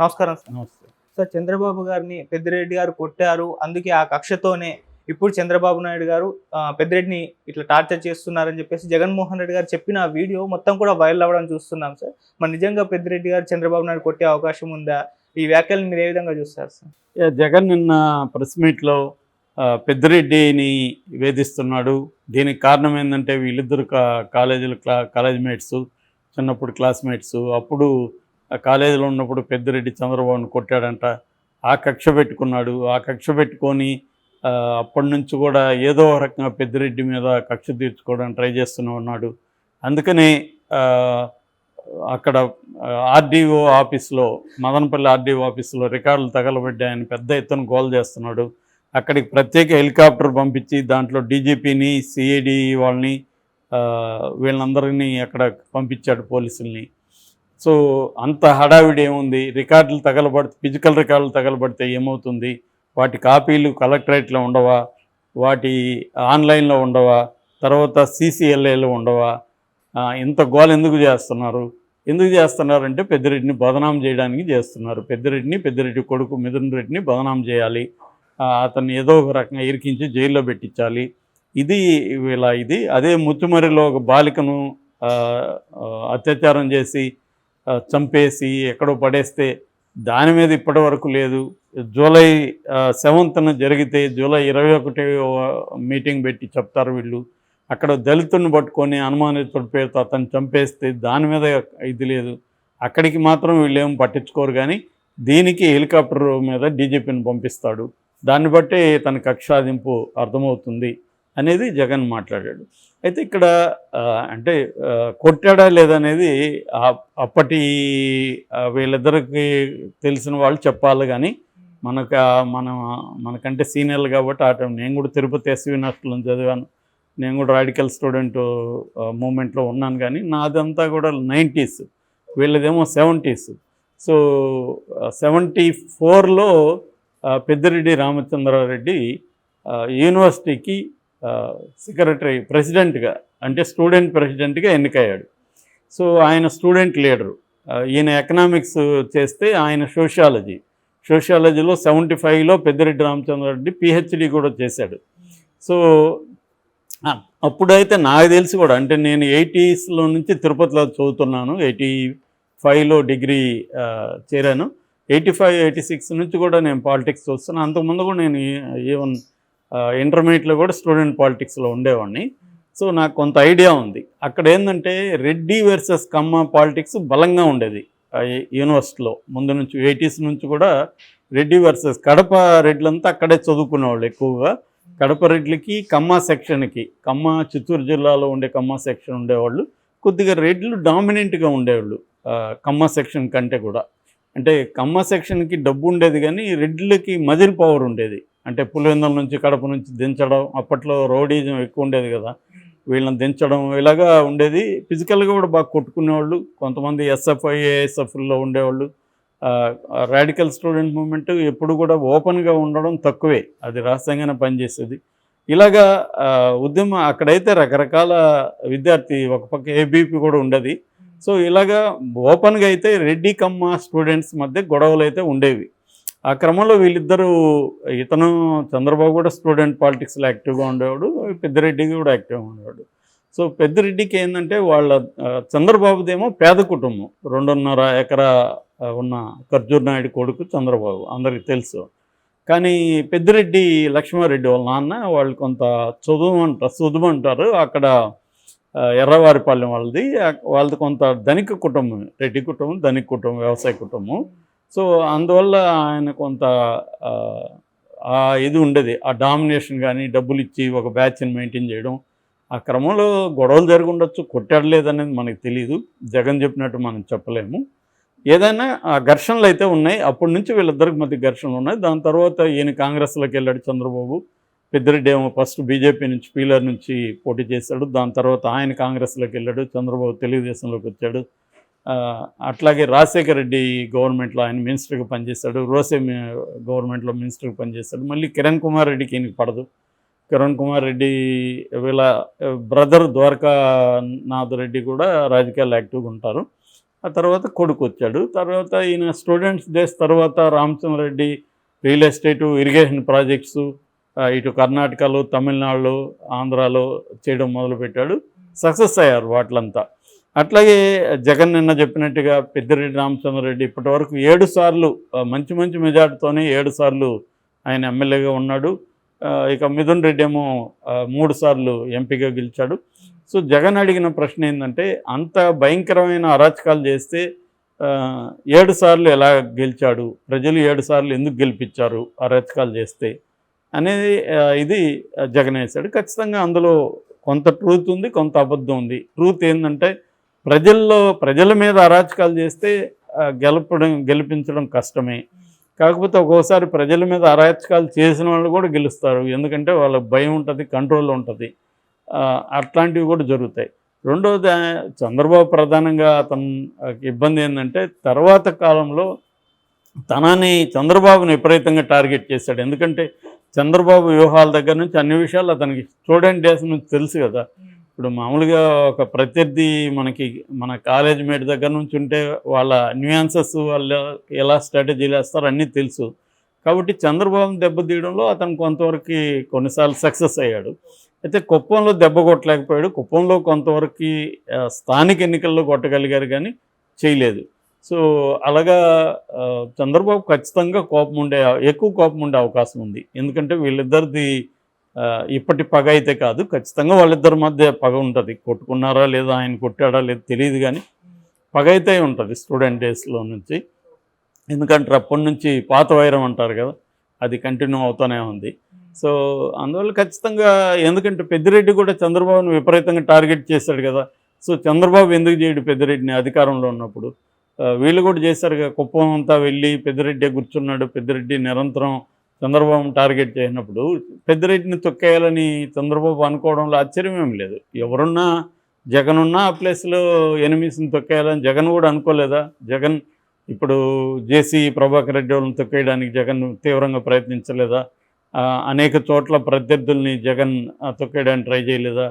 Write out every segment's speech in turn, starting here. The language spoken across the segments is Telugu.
నమస్కారం సార్. నమస్తే. సార్, చంద్రబాబు గారిని పెద్దిరెడ్డి గారు కొట్టారు. అందుకే ఆ కక్షతోనే ఇప్పుడు చంద్రబాబు నాయుడు గారు పెద్దిరెడ్డిని ఇట్లా టార్చర్ చేస్తున్నారని చెప్పేసి జగన్మోహన్ రెడ్డి గారు చెప్పిన ఆ వీడియో మొత్తం కూడా వైరల్ అవ్వడం చూస్తున్నాం సార్. మరి నిజంగా పెద్దిరెడ్డి గారు చంద్రబాబు నాయుడు కొట్టే అవకాశం ఉందా? ఈ వ్యాఖ్యలను మీరు ఏ విధంగా చూస్తారు సార్? జగన్ నిన్న ప్రెస్ మీట్లో పెద్దిరెడ్డిని వేధిస్తున్నాడు. దీనికి కారణం ఏంటంటే వీళ్ళిద్దరు కాలేజ్ మేట్స్, చిన్నప్పుడు క్లాస్మేట్స్. అప్పుడు కాలేజీలో ఉన్నప్పుడు పెద్దిరెడ్డి చంద్రబాబును కొట్టాడంట. ఆ కక్ష పెట్టుకున్నాడు. ఆ కక్ష పెట్టుకొని అప్పటి నుంచి కూడా ఏదో రకంగా పెద్దిరెడ్డి మీద కక్ష తీర్చుకోవడానికి ట్రై చేస్తూనే ఉన్నాడు. అందుకని అక్కడ ఆర్డీఓ ఆఫీస్లో, మదనపల్లి ఆర్డీఓ ఆఫీస్లో రికార్డులు తగలబడ్డాయని పెద్ద ఎత్తున గోల్ చేస్తున్నాడు. అక్కడికి ప్రత్యేక హెలికాప్టర్ పంపించి దాంట్లో డీజీపీని, సిఐడి వాళ్ళని, వీళ్ళందరినీ అక్కడ పంపించాడు, పోలీసుల్ని. సో అంత హడావిడి ఏముంది? రికార్డులు ఫిజికల్ రికార్డులు తగలబడితే ఏమవుతుంది? వాటి కాపీలు కలెక్టరేట్లో ఉండవా? వాటి ఆన్లైన్లో ఉండవా? తర్వాత సీసీఎల్ఏలో ఉండవా? ఇంత గోల ఎందుకు చేస్తున్నారంటే పెద్దిరెడ్డిని బదనాం చేయడానికి చేస్తున్నారు. పెద్దిరెడ్డి కొడుకు మిథున్ రెడ్డిని బదనాం చేయాలి, అతన్ని ఏదో ఒక రకంగా ఇరికించి జైల్లో పెట్టించాలి. ఇది అదే ముచ్చుమరిలో ఒక బాలికను అత్యాచారం చేసి చంపేసి ఎక్కడో పడేస్తే దాని మీద ఇప్పటి వరకు లేదు. జూలై 7న జరిగితే జూలై 21 మీటింగ్ పెట్టి చెప్తారు వీళ్ళు. అక్కడ దళితుడిని పట్టుకొని అనుమానితుడి పేరుతో అతను చంపేస్తే దాని మీద ఇది లేదు. అక్కడికి మాత్రం వీళ్ళు ఏం పట్టించుకోరు. కానీ దీనికి హెలికాప్టర్ మీద డీజీపీని పంపిస్తాడు. దాన్ని బట్టే తన కక్షాదింపు అర్థమవుతుంది అనేది జగన్ మాట్లాడాడు. అయితే ఇక్కడ అంటే కొట్టాడా లేదనేది అప్పటి వీళ్ళిద్దరికి తెలిసిన వాళ్ళు చెప్పాలి. కానీ మనకంటే సీనియర్లు కాబట్టి ఆ టైం నేను కూడా తిరుపతి ఎస్వి యూనివర్సిటీలో చదివాను. నేను కూడా రాడికల్ స్టూడెంట్ మూమెంట్లో ఉన్నాను. కానీ నాదంతా కూడా 90s, వీళ్ళదేమో 70s. సో 74లో పెద్దిరెడ్డి రామచంద్రారెడ్డి యూనివర్సిటీకి ప్రెసిడెంట్గా, అంటే స్టూడెంట్ ప్రెసిడెంట్గా ఎన్నికయ్యాడు. సో ఆయన స్టూడెంట్ లీడరు. ఈయన ఎకనామిక్స్ చేస్తే ఆయన సోషియాలజీలో 75లో పెద్దిరెడ్డి రామచంద్రారెడ్డి పిహెచ్డి కూడా చేశాడు. సో అప్పుడైతే నాకు తెలిసి కూడా, అంటే నేను 80sలో నుంచి తిరుపతిలో చదువుతున్నాను. 85లో డిగ్రీ చేరాను. 85, 86 నుంచి కూడా నేను పాలిటిక్స్ చూస్తున్నాను. అంతకుముందు కూడా నేను ఈవెన్ ఇంటర్మీడియట్లో కూడా స్టూడెంట్ పాలిటిక్స్లో ఉండేవాడిని. సో నాకు కొంత ఐడియా ఉంది. అక్కడ ఏంటంటే రెడ్డి వర్సెస్ కమ్మ పాలిటిక్స్ బలంగా ఉండేది యూనివర్సిటీలో. ముందు నుంచి 80s నుంచి కూడా రెడ్డి వర్సెస్ కడప రెడ్లంతా అక్కడే చదువుకునేవాళ్ళు ఎక్కువగా. కడప రెడ్లకి చిత్తూరు జిల్లాలో ఉండే కమ్మ సెక్షన్ ఉండేవాళ్ళు. కొద్దిగా రెడ్లు డామినెంట్గా ఉండేవాళ్ళు కమ్మ సెక్షన్ కంటే కూడా. అంటే కమ్మ సెక్షన్కి డబ్బు ఉండేది, కానీ రెడ్లకి మజిల్ పవర్ ఉండేది. అంటే పులివెందుల నుంచి కడప నుంచి దించడం, అప్పట్లో రౌడీజం ఎక్కువ ఉండేది కదా, వీళ్ళని దించడం ఇలాగా ఉండేది. ఫిజికల్గా కూడా బాగా కొట్టుకునేవాళ్ళు. కొంతమంది ఎస్ఎఫ్ఐ, ఏఎస్ఎఫ్లో ఉండేవాళ్ళు. రాడికల్ స్టూడెంట్ మూవ్మెంట్ ఎప్పుడు కూడా ఓపెన్గా ఉండడం తక్కువే, అది రహస్యంగానే పనిచేసేది. ఇలాగా ఉద్యమం అక్కడైతే రకరకాల విద్యార్థి, ఒక పక్క ఏబీపీ కూడా ఉండేది. సో ఇలాగా ఓపెన్గా అయితే రెడ్డి కమ్మ స్టూడెంట్స్ మధ్య గొడవలు అయితే ఉండేవి. ఆ క్రమంలో వీళ్ళిద్దరూ, ఇతను చంద్రబాబు కూడా స్టూడెంట్ పాలిటిక్స్లో యాక్టివ్గా ఉండేవాడు, పెద్దిరెడ్డి కూడా యాక్టివ్గా ఉండేవాడు. సో పెద్దిరెడ్డికి ఏంటంటే చంద్రబాబుదేమో పేద కుటుంబం, 2.5 ఎకరా ఉన్న ఖర్జూర్ నాయుడు కొడుకు చంద్రబాబు, అందరికీ తెలుసు. కానీ పెద్దిరెడ్డి లక్ష్మారెడ్డి వాళ్ళ నాన్న వాళ్ళు కొంత చదువు అంటారు. అక్కడ ఎర్రవారిపాలెం వాళ్ళది కొంత ధనిక కుటుంబం, రెడ్డి కుటుంబం ధనిక కుటుంబం, వ్యవసాయ కుటుంబం. సో అందువల్ల ఆయన కొంత ఇది ఉండేది, ఆ డామినేషన్. కానీ డబ్బులు ఇచ్చి ఒక బ్యాచ్ని మెయింటైన్ చేయడం, ఆ క్రమంలో గొడవలు జరిగి ఉండొచ్చు. కొట్టాడలేదనేది మనకు తెలియదు, జగన్ చెప్పినట్టు మనం చెప్పలేము. ఏదైనా ఘర్షణలు అయితే ఉన్నాయి. అప్పటి నుంచి వీళ్ళిద్దరికి మధ్య ఘర్షణలు ఉన్నాయి. దాని తర్వాత ఈయన కాంగ్రెస్లోకి వెళ్ళాడు చంద్రబాబు. పెద్దిరెడ్డి ఏమో ఫస్ట్ బీజేపీ నుంచి, పీలర్ నుంచి పోటీ చేశాడు. దాని తర్వాత ఆయన కాంగ్రెస్లోకి వెళ్ళాడు, చంద్రబాబు తెలుగుదేశంలోకి వచ్చాడు. అట్లాగే రాజశేఖర రెడ్డి గవర్నమెంట్లో ఆయన మినిస్టర్గా పనిచేశాడు, రోసే గవర్నమెంట్లో మినిస్టర్గా పనిచేశాడు. మళ్ళీ కిరణ్ కుమార్ రెడ్డికి ఈయనకి పడదు. కిరణ్ కుమార్ రెడ్డి వీళ్ళ బ్రదర్ ద్వారకానాథ్ రెడ్డి కూడా రాజకీయాల్లో యాక్టివ్గా ఉంటారు. ఆ తర్వాత కొడుకు వచ్చాడు. తర్వాత ఈయన స్టూడెంట్స్ డేస్ తర్వాత Ramachandra Reddy real estate, irrigation projects ఇటు కర్ణాటకలో, తమిళనాడులో, ఆంధ్రాలో చేయడం మొదలుపెట్టాడు. సక్సెస్ అయ్యారు వాటిలంతా. అట్లాగే జగన్ నిన్న చెప్పినట్టుగా పెద్దిరెడ్డి రామచంద్రరెడ్డి ఇప్పటివరకు 7 సార్లు మంచి మంచి మెజార్టీతోనే 7 సార్లు ఆయన ఎమ్మెల్యేగా ఉన్నాడు. ఇక మిథున్ రెడ్డి ఏమో 3 సార్లు ఎంపీగా గెలిచాడు. సో జగన్ అడిగిన ప్రశ్న ఏంటంటే, అంత భయంకరమైన అరాచకాలు చేస్తే 7 సార్లు ఎలా గెలిచాడు, ప్రజలు 7 సార్లు ఎందుకు గెలిపించారు అరాచకాలు చేస్తే అనేది ఇది జగన్ వేశాడు. ఖచ్చితంగా అందులో కొంత ట్రూత్ ఉంది, కొంత అబద్ధం ఉంది. ట్రూత్ ఏంటంటే, ప్రజల మీద అరాచకాలు చేస్తే గెలిపించడం కష్టమే. కాకపోతే ఒక్కోసారి ప్రజల మీద అరాచకాలు చేసిన వాళ్ళు కూడా గెలుస్తారు. ఎందుకంటే వాళ్ళకి భయం ఉంటుంది, కంట్రోల్ ఉంటుంది. అట్లాంటివి కూడా జరుగుతాయి. రెండోది, చంద్రబాబు ప్రధానంగా అతను ఇబ్బంది ఏంటంటే, తర్వాత కాలంలో చంద్రబాబుని విపరీతంగా టార్గెట్ చేశాడు. ఎందుకంటే చంద్రబాబు వ్యూహాల దగ్గర నుంచి అన్ని విషయాలు అతనికి స్టూడెంట్ డేస్ నుంచి తెలుసు కదా. ఇప్పుడు మామూలుగా ఒక ప్రత్యర్థి మన కాలేజ్ మేట్ దగ్గర నుంచి ఉంటే వాళ్ళ న్యూయాన్సెస్, వాళ్ళు ఎలా స్ట్రాటజీలు వేస్తారో అన్నీ తెలుసు. కాబట్టి చంద్రబాబుని దెబ్బతీయడంలో అతను కొంతవరకు కొన్నిసార్లు సక్సెస్ అయ్యాడు. అయితే కుప్పంలో దెబ్బ కొట్టలేకపోయాడు. కుప్పంలో కొంతవరకు స్థానిక ఎన్నికల్లో కొట్టగలిగారు కానీ చేయలేదు. సో అలాగా చంద్రబాబు ఖచ్చితంగా ఎక్కువ కోపం ఉండే అవకాశం ఉంది. ఎందుకంటే వీళ్ళిద్దరిది ఇప్పటి పగ అయితే కాదు, ఖచ్చితంగా వాళ్ళిద్దరి మధ్య పగ ఉంటుంది. కొట్టుకున్నారా లేదా, ఆయన కొట్టాడా లేదు తెలియదు, కానీ పగ అయితే ఉంటుంది స్టూడెంట్ డేస్లో నుంచి. ఎందుకంటే అప్పటి నుంచి పాత వైరం అంటారు కదా, అది కంటిన్యూ అవుతూనే ఉంది. సో అందువల్ల ఖచ్చితంగా, ఎందుకంటే పెద్దిరెడ్డి కూడా చంద్రబాబును విపరీతంగా టార్గెట్ చేశాడు కదా. సో చంద్రబాబు ఎందుకు చేయడు పెద్దిరెడ్డిని అధికారంలో ఉన్నప్పుడు? వీళ్ళు కూడా చేశారుగా. కుప్పం అంతా వెళ్ళి పెద్దిరెడ్డి కూర్చున్నాడు. పెద్దిరెడ్డి నిరంతరం చంద్రబాబును టార్గెట్ చేసినప్పుడు పెద్దిరెడ్డిని తొక్కేయాలని చంద్రబాబు అనుకోవడంలో ఆశ్చర్యమేం లేదు. ఎవరున్నా, జగన్ ఉన్నా ఆ ప్లేస్లో ఎనిమిస్ని తొక్కేయాలని జగన్ కూడా అనుకోలేదా? జగన్ ఇప్పుడు జేసీ ప్రభాకర్ రెడ్డి వాళ్ళని తొక్కేయడానికి జగన్ తీవ్రంగా ప్రయత్నించలేదా? అనేక చోట్ల ప్రత్యర్థుల్ని జగన్ తొక్కేయడానికి ట్రై చేయలేదా?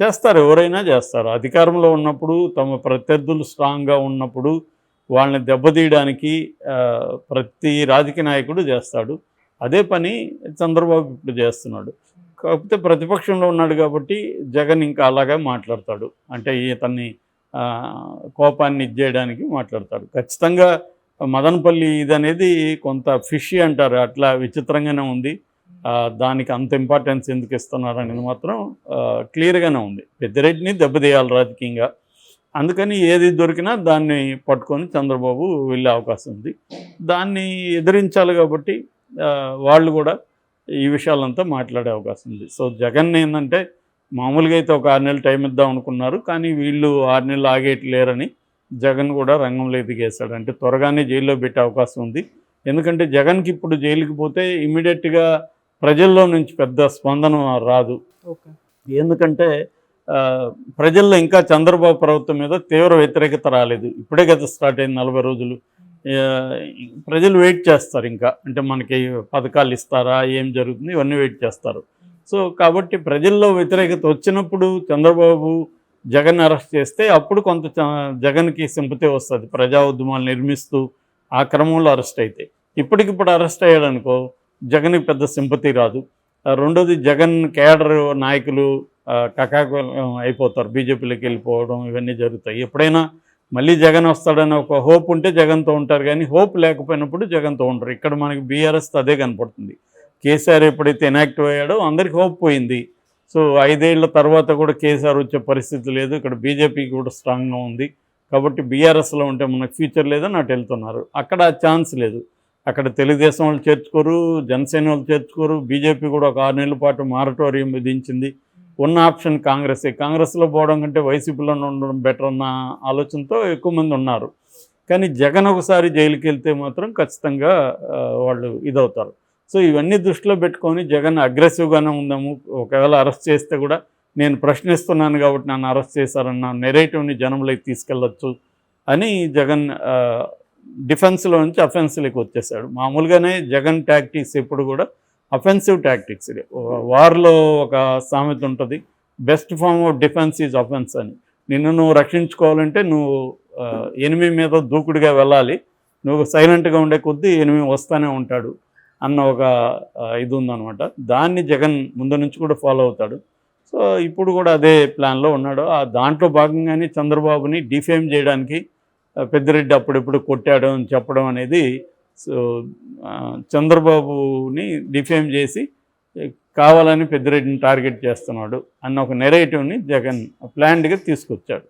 చేస్తారు, ఎవరైనా చేస్తారు. అధికారంలో ఉన్నప్పుడు, తమ ప్రత్యర్థులు స్ట్రాంగ్గా ఉన్నప్పుడు వాళ్ళని దెబ్బతీయడానికి ప్రతి రాజకీయ నాయకుడు చేస్తాడు. అదే పని చంద్రబాబు ఇప్పుడు చేస్తున్నాడు. కాకపోతే ప్రతిపక్షంలో ఉన్నాడు కాబట్టి జగన్ ఇంకా అలాగే మాట్లాడతాడు. అంటే ఇతన్ని కోపాన్ని ఇచ్చేయడానికి మాట్లాడతాడు. ఖచ్చితంగా మదనపల్లి ఇదనేది కొంత ఫిషీ అంటారు, అట్లా విచిత్రంగానే ఉంది. దానికి అంత ఇంపార్టెన్స్ ఎందుకు ఇస్తున్నారు అనేది మాత్రం క్లియర్గానే ఉంది. పెద్దిరెడ్డిని దెబ్బతీయాలి రాజకీయంగా, అందుకని ఏది దొరికినా దాన్ని పట్టుకొని చంద్రబాబు వెళ్ళే అవకాశం ఉంది. దాన్ని ఎదిరించాలి కాబట్టి వాళ్ళు కూడా ఈ విషయాలంతా మాట్లాడే అవకాశం ఉంది. సో జగన్ ఏంటంటే, మామూలుగా అయితే ఒక 6 నెలలు టైం ఇద్దాం అనుకున్నారు, కానీ వీళ్ళు 6 నెలలు ఆగేయట్లేరని జగన్ కూడా రంగంలో దిగేశాడు. అంటే త్వరగానే జైల్లో పెట్టే అవకాశం ఉంది. ఎందుకంటే జగన్కి ఇప్పుడు జైలుకి పోతే ఇమ్మీడియట్గా ప్రజల్లో నుంచి పెద్ద స్పందన రాదు. ఎందుకంటే ప్రజల్లో ఇంకా చంద్రబాబు ప్రభుత్వం మీద తీవ్ర వ్యతిరేకత రాలేదు. ఇప్పుడే కదా స్టార్ట్ అయింది 40 రోజులు. ప్రజలు వెయిట్ చేస్తారు ఇంకా, అంటే మనకి పథకాలు ఇస్తారా, ఏం జరుగుతుంది, ఇవన్నీ వెయిట్ చేస్తారు. సో కాబట్టి ప్రజల్లో వ్యతిరేకత వచ్చినప్పుడు చంద్రబాబు జగన్ అరెస్ట్ చేస్తే అప్పుడు కొంత జగన్కి సింపతి వస్తుంది, ప్రజా ఉద్యమాలు నిర్మిస్తూ ఆ క్రమంలో అరెస్ట్ అయితే. ఇప్పటికిప్పుడు అరెస్ట్ అయ్యాడనుకో జగన్కి పెద్ద సింపతి రాదు. రెండోది, జగన్ కేడర్ నాయకులు కకాకులం అయిపోతారు, బీజేపీలోకి వెళ్ళిపోవడం ఇవన్నీ జరుగుతాయి. ఎప్పుడైనా మళ్ళీ జగన్ వస్తాడని ఒక హోప్ ఉంటే జగన్తో ఉంటారు, కానీ హోప్ లేకపోయినప్పుడు జగన్తో ఉంటారు. ఇక్కడ మనకి బీఆర్ఎస్ అదే కనపడుతుంది. కేసీఆర్ ఎప్పుడైతే ఇనాక్టివ్ అయ్యాడో అందరికి హోప్ పోయింది. సో 5 ఏళ్ల తర్వాత కూడా కేసీఆర్ వచ్చే పరిస్థితి లేదు. ఇక్కడ బీజేపీకి కూడా స్ట్రాంగ్గా ఉంది. కాబట్టి బీఆర్ఎస్లో ఉంటే మనకు ఫ్యూచర్ లేదని అటు వెళ్తున్నారు. అక్కడ ఛాన్స్ లేదు. అక్కడ తెలుగుదేశం వాళ్ళు చేర్చుకోరు, జనసేన వాళ్ళు చేర్చుకోరు. బీజేపీ కూడా ఒక 6 నెలల పాటు మారటోరియం విధించింది. ఉన్న ఆప్షన్ కాంగ్రెసే. కాంగ్రెస్లో పోవడం కంటే వైసీపీలో ఉండడం బెటర్ అన్న ఆలోచనతో ఎక్కువ మంది ఉన్నారు. కానీ జగన్ ఒకసారి జైలుకి వెళ్తే మాత్రం ఖచ్చితంగా వాళ్ళు ఇదవుతారు. సో ఇవన్నీ దృష్టిలో పెట్టుకొని జగన్ అగ్రెసివ్గానే ఉందాము, ఒకవేళ అరెస్ట్ చేస్తే కూడా నేను ప్రశ్నిస్తున్నాను కాబట్టి నన్ను అరెస్ట్ చేశారన్న నెరేటివ్ని జనంలోకి తీసుకెళ్ళచ్చు అని జగన్ డిఫెన్స్లో నుంచి అఫెన్స్లోకి వచ్చేసాడు. మామూలుగానే జగన్ టాక్టిక్స్ ఎప్పుడు కూడా అఫెన్సివ్ టాక్టిక్స్. వార్లో ఒక సామెత ఉంటుంది, best form of defence is offence అని. నిన్ను నువ్వు రక్షించుకోవాలంటే నువ్వు ఎనిమి మీద దూకుడుగా వెళ్ళాలి, నువ్వు సైలెంట్గా ఉండే కొద్దీ ఎనిమి వస్తూనే ఉంటాడు అన్న ఒక ఇది ఉందన్నమాట. దాన్ని జగన్ ముందు నుంచి కూడా ఫాలో అవుతాడు. సో ఇప్పుడు కూడా అదే ప్లాన్లో ఉన్నాడు. దాంట్లో భాగంగానే చంద్రబాబుని డిఫేమ్ చేయడానికి పెద్దిరెడ్డి అప్పుడెప్పుడు కొట్టాడు అని చెప్పడం అనేది, సో చంద్రబాబుని డిఫేమ్ చేసి కావాలని పెద్దిరెడ్డిని టార్గెట్ చేస్తున్నాడు అన్న ఒక నెరేటివ్ని జగన్ ప్లాన్డ్గా తీసుకొచ్చాడు.